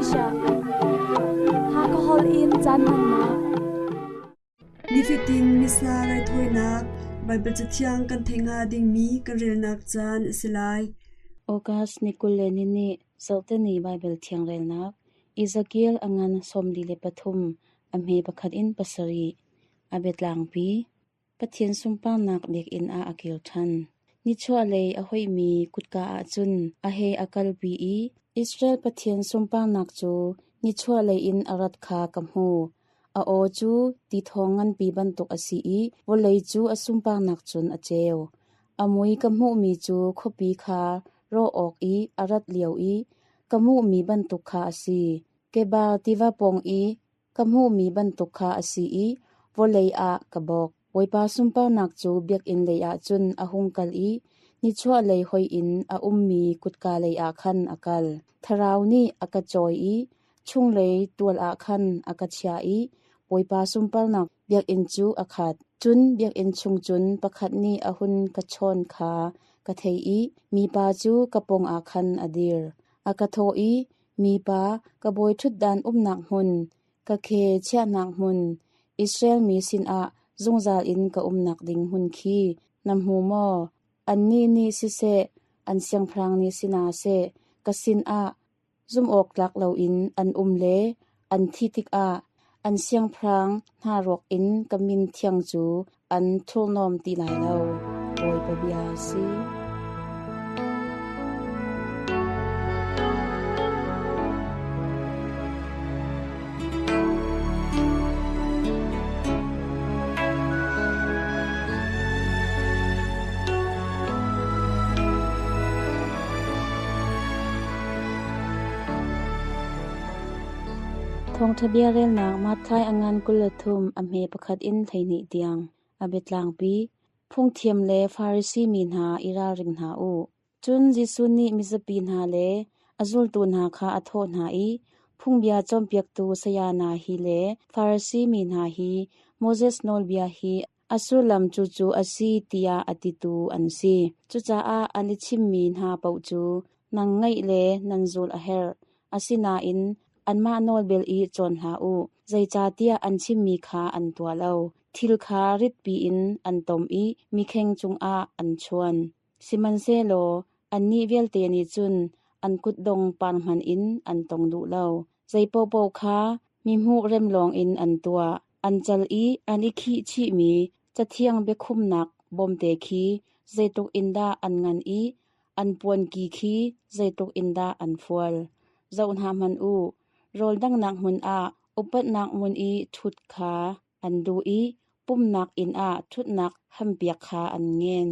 sha ha ko hol in chan han na Nifitin misna rai thoinak Bible chathiang kan thenga ding mi kan relnak chan silai August Nikulenini Sultani Bible thiang relnak Ezekiel angan somdi le pathum amhe pakhat in pasari abetlang pi pathian sumpang nak bek in a akil than ni chwa le a hoi mi kutka a chun a he akal pi I Israel pathian sumpang nak chu ni chwa le in arat kha kamhu a o chu ti thongan pi ban tok asi I volei chu asumpang nak chun a cheu amui kamhu mi chu khopi kha ro ok I arat liau I kamu mi ban tok kha asi keba tiva pong I kamu mi ban tok kha asi I volei a kabok Woipa sumpa nak chu biak in lei a chun a hungkal I ni chwa lei hoi in a ummi kutka lei a khan akal tharau ni aka choi I chung lei tual a khan aka chya I woipa sumpa nak biak in chu akhat chun biak in chung chun pakhat ni a hun ka chon kha ka thei I mi pa chu kapong a khan adir aka tho I mi pa ka boi thut dan nak hun ka khe chya nak hun Israel mi sin a zungzal in ka nak ding hun khi namhu mo anni ni si se an siang phrang ni sina se kasin a zum ok lak lo in an le an thi tik a an siang phrang na rok in kamin thiang chu an thul nom ti lai lo oi pa bia siทองทะเบียเรลนักมาทายอังงานกุลทุมอำเฮประคัดอินไทนิเตียงอเบตลางปีพุ่งเทียมเลฟาริซีมีนหาอิราริงหาอูจุนจิซุนีมิสปีนหาเลอซุลตูนหาคาอโทนหาอีพุ่งเบียจอมเปียกตูสยานาฮีเลฟาริซีมีนหาฮีโมเสสโนลเบียฮีอสุลัมจูจูอซีติยาอติตูอันซีจุจาอาอันิชิมมีนหาเปาจูนังไงเลนันซูลอเฮรอสินาอินอันมาโนเบลอีจอนหาอูใจจาเตียอันชิมมีคาอันตัวเราทิลคาริดปีอินอันตอมอีมีเข่งจุงอาอันชวนสิมันเซโลอันนี้เวลเตนิจุนอันกุดดงปานมันอินอันตองดูเราใจโปโปคามีหูเร็มลองอินอันตัวอันจัลอีอันอิคิชิมีจะเที่ยงเบคุมหนักบอมเตคีใจตุกอินดาอันงันอีอันปวนกีคีใจตุกอินดาอันฟวลเจ้าหามันอูโรลดังนักมุนอาอุปนักมุนอีทุดขาอันดูอีปุ่มนักอินอาทุดนักหำเปียกขาอันเงิน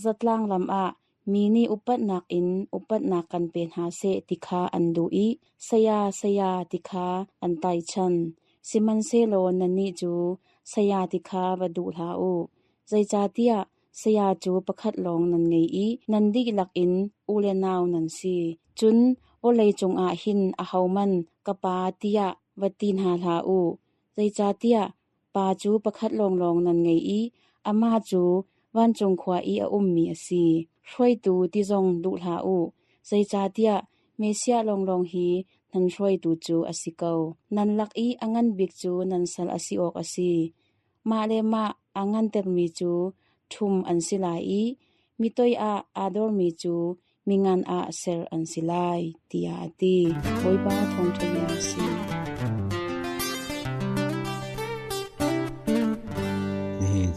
จัดล่างลำอามีนี่อุปนักอินอุปนักกันเป็นหาเสติขาอันดูอีสยาติขาอันไตชันสิมันเซโลนันนี่จูสยาติขาวดูลาอูใจจาเตียสยาจูประคัดลองนันไงอีนันดิลักอินอูเลนาวนันซีจุนโอเลยจงอาหินอาเฮามันกะปาเตียวัดตีนหาลาอูใจจาเตียปาจูประคัดลองนันไงอีอามาจูวันจงขวาอีอามีอสีช่วยตูที่จงดูลาอูใจจาเตียเมเซียลองฮีนันช่วยตูจูอสิเกานันลักอีอังันบิกจูนันสัลอสิออกอสีมาเลมาอังันเตอร์มีจูทุมอันสิลาอีมิตอยอาดอร์มีจูมีงานอาเซร์อันสิไลตียาตีบอยบ้าทองทยาสี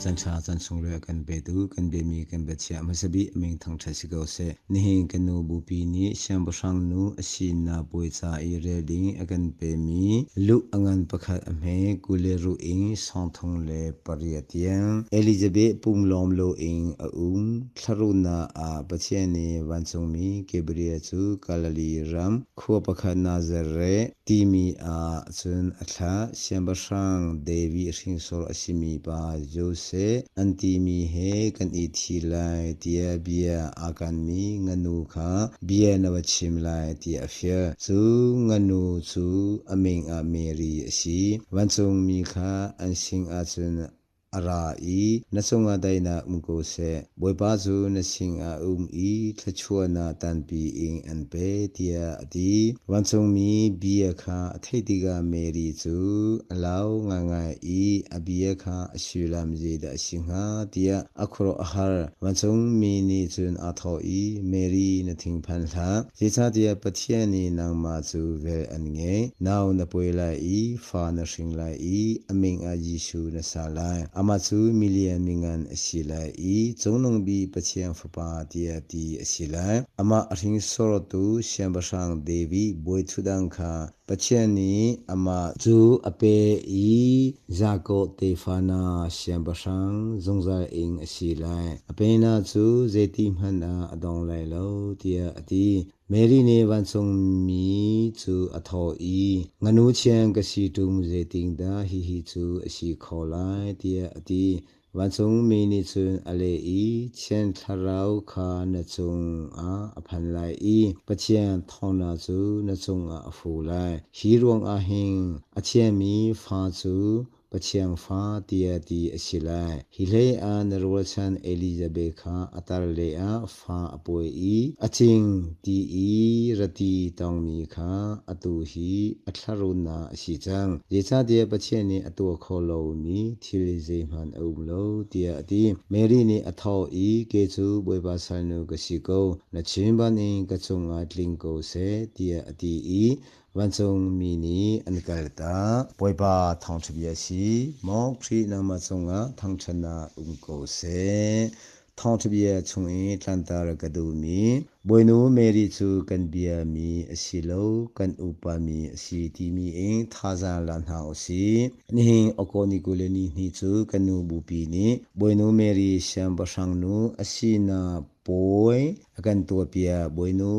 จันชาจันทรงเรือกันเบดูกันเบมีกันเบเชียมาสบีมิงทางทัศกเสนี่กันนูบุปีนี้เชียงบชังนูสินาปุยซาอีเรดิงกันเบมีลุอังันประคัดอเมกุเลรูอิงสองทงเลปริยเตียงเอลิซาเบธปุ่มลอมโลอิงทารุณาอาปเชนีวันทรงมีเกบรียจูกาลลีรัมขัวประคัดนาเซเรตีมีอาจุนอัลาเชียงบชังเดวีริงโซรอชิมีบาโจเซอันตีมีเฮกันอีทีไลเตียเบียอาการมีเงินูคาเบียนวชิมไลเตียเฟียซูเงินูซูอเมงอาเมรีสีวันทรงมีคาอันสิงอาจุน arai nasonga daina umko se boibazu nasinga umi thachuana tanpi ing anpe tia adi wansongmi biakha athaitiga meri chu alaw nganga I abiakha ashulam jeda singha tia akhro ahar wansongmi ni chun atho I meri nathing phanla jecha tia pathiani nangma chu vel ange naw na poila I fa na singla I aming a Yishu na salai amachu million mingan asilai I zongnong bi pachiang fapa tia ti asilai ama aring sorotu syambasang devi boithudang kha pachiani ama chu ape I zako tefana syambasang zongza ing asilai apena chu zeti mhana adong lai lo tia ati Mary ne wansong mi chu atho I nganu chiang ka si tum je ting da hi chu asi kholai tia ati wansong mi ni chun ale I chen tharau kha na chung a aphan lai I pachian thona chu na chung a afu lai hi rong a hing a chian mi fa chu pachiang fa tia ti asilai hilei a narwachan Elizabeth kha atar le a fa apoi I aching ti I rati tongmi kha atu hi atharuna asichang jecha dia pachian ni atu kholo mi thilize man awlo tia ati Mary ni atho I ke chu boiba sanu kasiko na chimba ni kachunga tlingko se tia ati I wansong mini ankalta boiba thongchbiasi mok thri nama chunga thangchana umko se thongchbia chungi tlantar kadumi boinu Mary chu kanbia mi asilo kan upami asi timi ing thaza lanha osi ning okoni kuleni ni chu kanu bupi ni boinu Mary syambasangnu asina poi akan topia boinu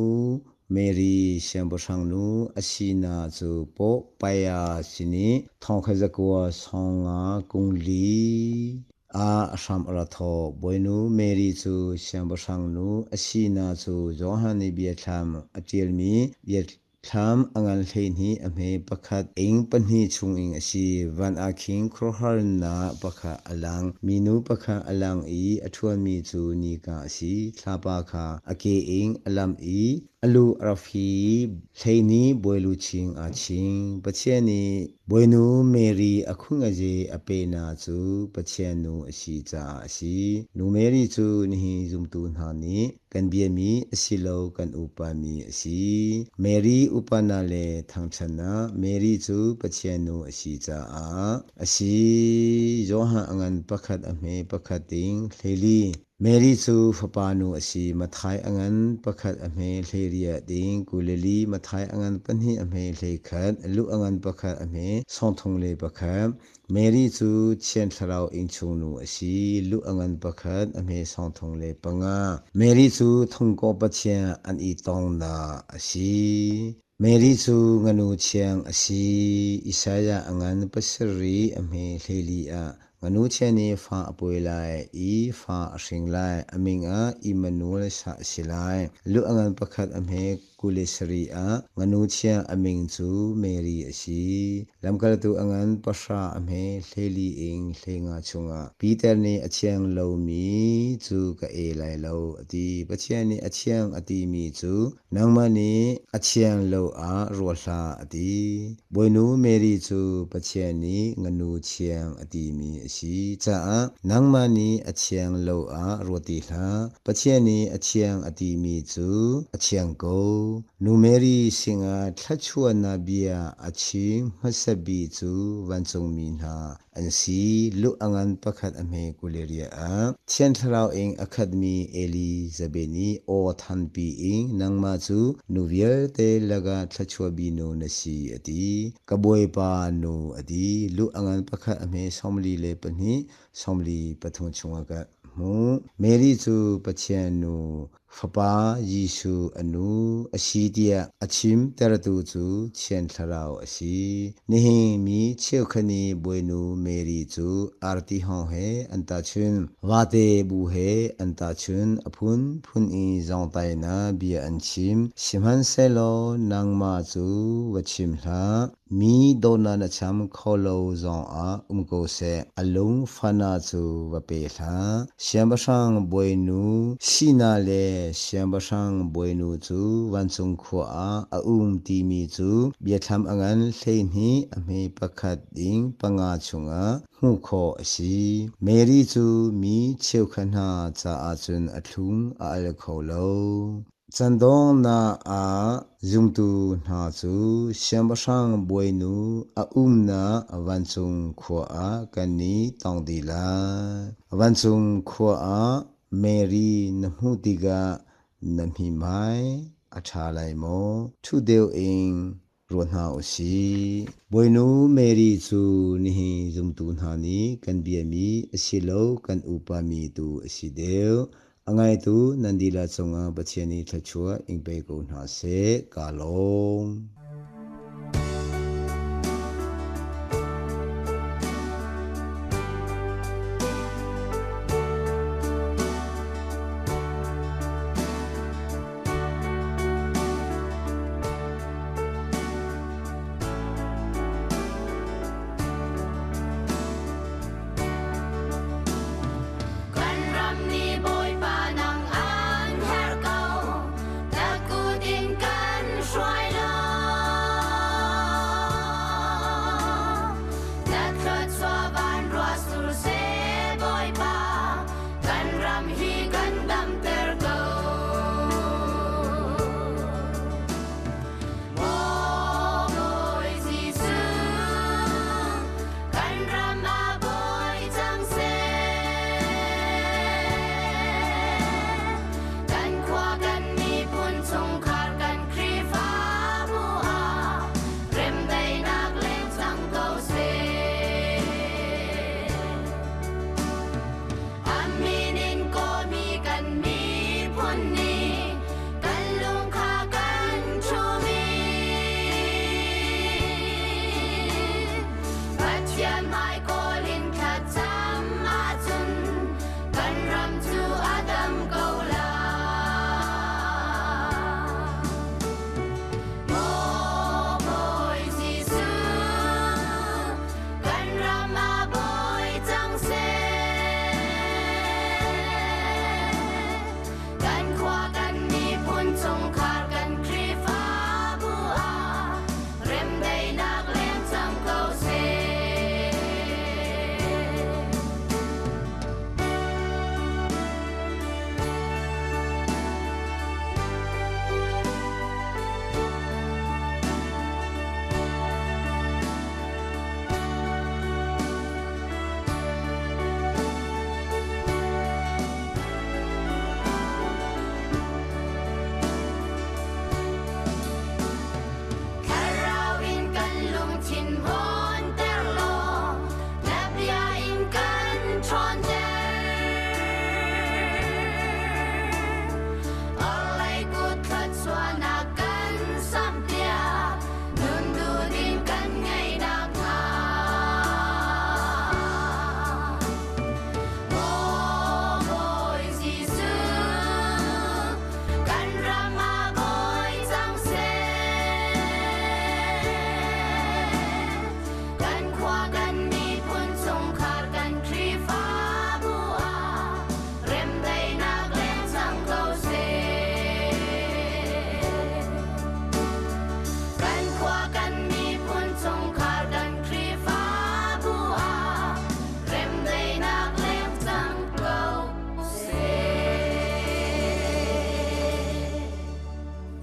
Mary syambasangnu asina chu po paya sini thongkhajakwa songa kungli a asham aratho boinu Mary chu syambasangnu asina chu johani biatham atilmi biatham angal hleini ame pakhat eng panhi chunging asi van aking krohar na pakha alang minu pakha alang I athuan mi chu ni ka asi thlapa kha ake eng alam I alu arafi hleini boilu ching a ching pachiani boinu Mary akhunga je apena chu pachianu asi cha asi nu Mary chu ni zumtu na ni kan biami asilo kan upami asi Mary upana le thangchana Mary chu pachianu asi cha a asi joha angan pakhat ame pakhating hleli Mary chu fapanu asi mathai angan pakhat ame hleria ding kuleli mathai angan panhi ame hleikhat lu angan pakhat ame songthong le pakhat Mary chu chen tharau ingchungnu asi lu angan pakhat ame songthong le panga Mary chu thongko pachia an I tong na asi Mary chu nganu chiang asi Isaiah angan pasari ame hleli a nganu chani fa apoilai I fa asringlai aminga Emmanuel sa silai lu angan pakhat ame kulesari a nganu chia aming chu Mary asi lamkal tu angan pasra ame hleli ing hlenga chunga Peter ni achiang lo mi chu ka e lai lo ati pachiani achiang ati mi chu nangmani achiang lo a rohla ati boinu Mary chu pachiani nganu chiang ati mi asi cha nangmani achiang lo a roti hla pachiani achiang ati mi chu achiang ko nu Mary singa thlachuana bia aching masabi chu wansong minha ansi lu angan pakhat ame kuleria a thian tharau eng academy Elizabeth ni o thanpi ing nangma chu nuvier te laga thlachua bino nasi ati kaboi pa nu adi lu angan pakhat ame somli le pani somli pathung chunga ka mu Mary chu pachianu ฟปายิสุอนุอชีเดียอชิมเตระตูจูเชียนทราวอชีนิหิมีเชี่ยวคณีบวยนูเมรีจูอาร์ติฮองเฮอันตาชุนวาเตบูเฮอันตาชุนอพุนพุนอีจองไตนาเบียอันชิมชิมันเซโลนางมาจูวชิมลามีโดนานะชัมขอโลจองอาโกเซอลุงฟานาจูวเปลาเชียมบะชังบวยนูชีนาเลเชียมบะชังบวยนูจูวันซุงขวาตีมีจูเบียทำอังันเลนีอเมปะขัดดิงปังอาชุงอาหูขออชีเมรีจูมีเชียวขนาจาอาจุนอทุงอาเลขอโลจันดงนาอาจุงตูนาจูเชียมบะชังบวยนูนาวันซุงขวากันนี้ต้องดีลาวันซุงขวาเมรีนหูติกานมีไม้อาชาไลโมทุเดียวเองรวนหาอชีบวยนูเมรีจูนี่จุงตูนานี้กันเบียมีอชิโลกันอุปามีตูอชิเดียวอังไงตูนันดีลาจงอาบัชเชนีทัชัวอิงเปโกนาเซกาลง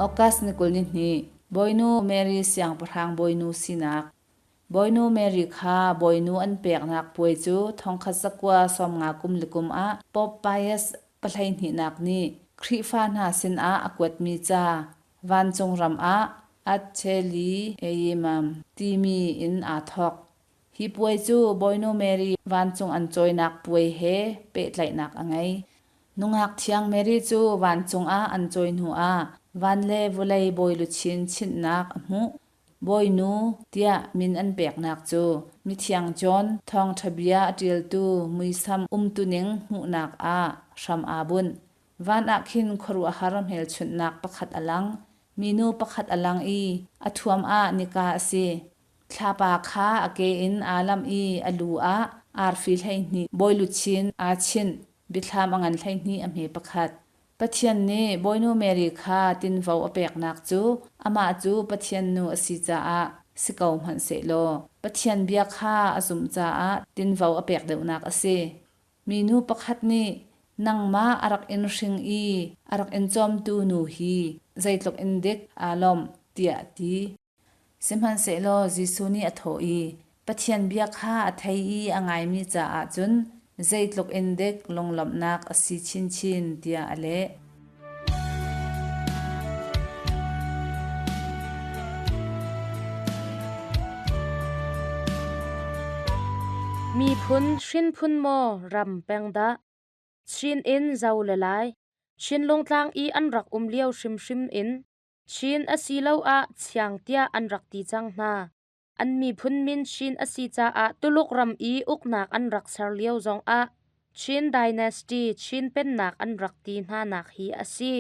ออกัสนิกุลนี่บอยนูเมรีเสียงประทางบอยนูสินักบอยนูเมรีคาบอยนูอันเปียกนักป่วยจูทองคัสกว่าสมงากุมลิกุมอาปอบปายสปะไลนินักนี่คริฟานหาสินอาอกวดมีจาวันจงรำอาอัดเชลีเอเยมัมตีมีอินอาทอกฮิป่วยจูบอยนูเมรีวันจงอันจอยนักป่วยเฮเปะไหลนักอังไง nungak thiang Mary chu wan chung a an join hu a van le volei boi lu chin chin nak mu boi nu tia min an pek nak chu mi thiang John thong thabia atil tu muisam tu ning hu nak a sham a bun van a khin khoru a haram hel chun nak pakhat alang minu pakhat alang i athuam a nika ase thlapa kha ake in alam i alu a arfi hlai ni boilu chin a chin bithlam angan hlai ni amhe pakhat pathian ni boinu Mary kha tin vo apek nak chu ama chu pathian nu asi cha a sikau man se lo pathian bia kha azum cha a tin vo apek deu nak ase minu pakhat ni nangma arak in ring i arak in chom tu nu hi zaitlok indek alom tia ti simhan se lo jisu ni atho i pathian bia kha athai i angai mi cha a chun zaitlok indek longlam nak asi chin chin tia aleมีพุนชินพุนโมรำแปงดาชินอินเจ้าละลายชินลงทางอีอันรักเลี้ยวชิมชิมอินชินอสีเลาอะเชียงเตียอันรักตีจังนาอันมีพุนมินชินอสีจาอะตุลุกรำอีอุกนักอันรักสารเลี้ยวจงอะชินไดนาสตีชินเป็นนักอันรักตีนานักฮีอสี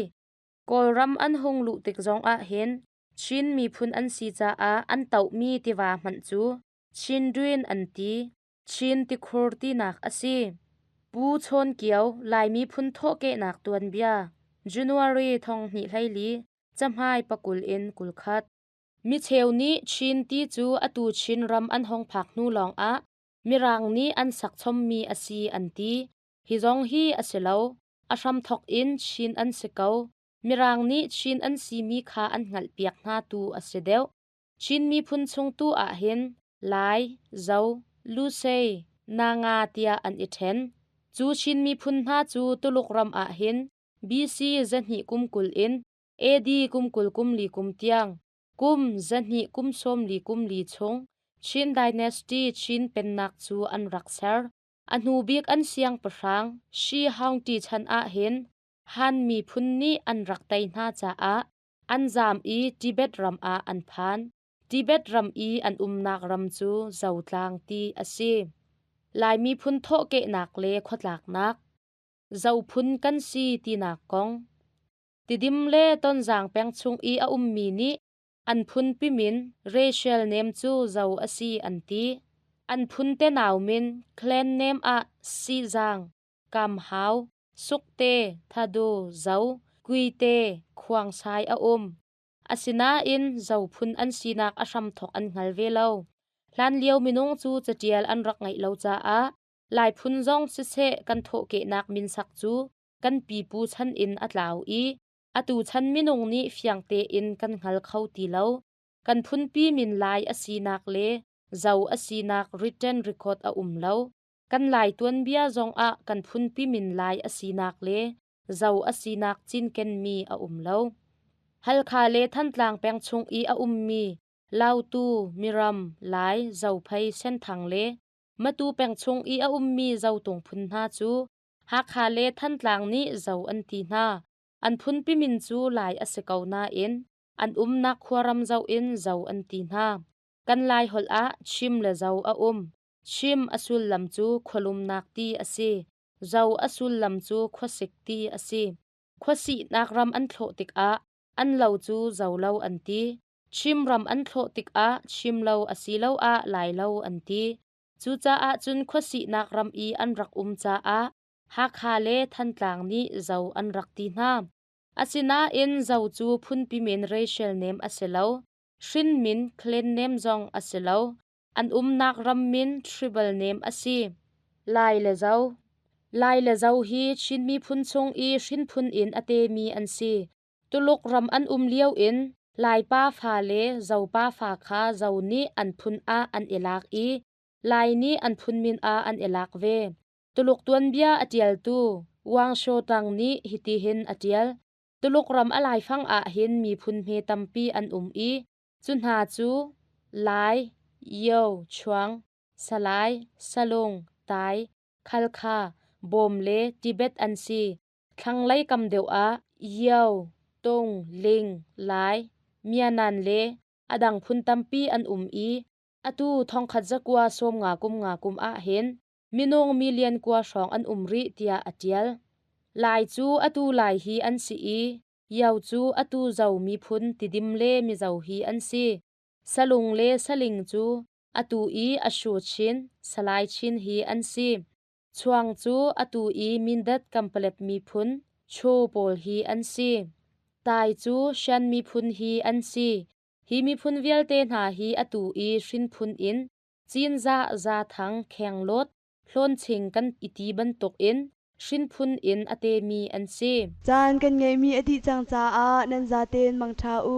กอลรำอันหงลุติกจงอะเห็นชินมีพุนอันสีจาอะอันเต่ามีติวามันจูชินดุนอันตีชินติคอร์ตีนักอสีปูชนเกียวลายมีพุนโทเกนักตัวนเบียจันวารีทองหิไลลีจำให้ปกุลอินกุลคัดมิเชลนี้ชินตีจูอตูชินรำอันหงผักนูลองอะมิรางนี้อันสักชมมีอสีอันตีฮิจงฮีอสิเลาอาชัมทอกอินชินอันสิเกามิรางนี้ชินอันสีมีขาอันงัลเปียกนาตูอสิเดวชินมีพุนชงตูอะเห็นลายเจ้าลูเซนางาเตียอันอิเทนจูชินมีพุนหาจูตุลุกรำอะเห็นบีซีจันหิกุมกุลอินเอดีกุมกุลกุมลีกุมเตียงกุมจันหิกุมสมลีกุมลีชงชินไดนาสตีชินเป็นนักจูอันรักเซอร์อันหูบิกอันเสียงประรางชีฮาวตีชันอะเห็นฮันมีพุนนี้อันรักไตนาจาอะอันจามอีทิเบตรำอะอันพานทิเบตรำอีอันนักรำจูเจ้าทางตีอสีลายมีพุนโทเกนักเลขดหลักนักเจ้าพุนกันซีตีนักกองติดิมเล่ต้นจางแปงชุงอีอามีนี้อันพุนปิมินเรเชลเนมจูเจ้าอสีอันตีอันพุนเตนาวมินเคลนเนมอะซีจางกำฮาวสุกเตทาดูเจ้ากุยเตควางชายอาสินาอินเจ้าพุนอันสีนักอาชัมทอกอันงัลเวลาลานเลียวมินงจูจะเจียลอันรักไงเลาจ้าอะลายพุนจงสิเซกันโทเกนักมินสักจูกันปีปูชันอินอัดลาวอีอตูชันมินงนี้เฟียงเตอินกันงัลเข้าตีเลากันพุนปีมินลายอสีนักเลเจ้าอสีนักริเทนรีคอร์ดเลากันลายตวนเบียจงอะกันพุนปีมินลายอสีนักเลเจ้าอสีนักจินเกนมีเลาฮัลคาเลทันตลางแปงชงอีมีลาวตูมิรัมหลายเจ้าไพเส้นทางเลมาตูแปงชงอีมีเจ้าตรงพุนหาจูหากคาเลทันตลางนี้เจ้าอันตีนาอันพุนปิมินจูหลายอสเกานาอินอันนักขวารำเจ้าอินเจ้าอันตีนากันลายหลอะชิมและเจ้าชิมอสุลลำจูขลุมนักตีอสีเจ้าอสุลลำจูขวสิกตีอสีขวสีนักรำอันโถติกอะอันเหล่าจูเจ้าเหล่าอันตีชิมรำอันโถติกอะชิมเหล่าอสีเหล่าอะหลายเหล่าอันตีจูจ้าอะจุนขวสีนักรำอีอันรักจ้าอะหากคาเลทันตลางนี้เจ้าอันรักตีนาอาสินาอินเจ้าจูพุนปิเมนเรเชลเนมอสิเลาชินมินเคลนเนมจงอสิเลาอันนักรำมินทริเบิลเนมอสีลายเลเจ้าฮีชินมีพุนชงอีชินพุนอินอเตมีอันสีตุลุกรำอันเลี้ยวอินลายป้าฟาเลเจ้าป้าฟาคาเจ้านี้อันพุนอาอันเอลักอีลายนี้อันพุนมินอาอันเอลักเวตุลุกตวนเบียอเดียลตูวางโชตังนี้ฮิติหินอเดียลตุลุกรำอะไรฟังอะหินมีพุนเมตัมปีอันอีจุนหาจูลายเยวชวงสลายสลงตายคัลคาบอมเลทิเบตอันซีเค ทางไลกำเดียวเยี่ยวตงลิงไลเมียนันเลอดังพุนตัมปีอันอีอตูทองขัดจักว่าสมงากุมเห็นมินงมิเลียนกว่าสองอันริเตียอเจียลลายจูอตูลายฮีอันซียาวจูอตูเจ้ามีพุนติดิมเลมีเจ้าฮีอันซีสลุงเลสลิงจูอตูอชูชินสลายชินฮีอันซีชวงจูอตูมินดัดกัมเปลบมีพุนโชโปลฮีอันซีตายจูชันมีพุนฮีอันซีฮีมีพุนเวลเตนาฮีอตูชินพุนอินจีนซาทังแข่งลดพลนชิงกันอิตีบันตกอินชินพุนอินอเตมีอันซีจานกันไงมีอดีจังจ้านันซาเตนมังทาอู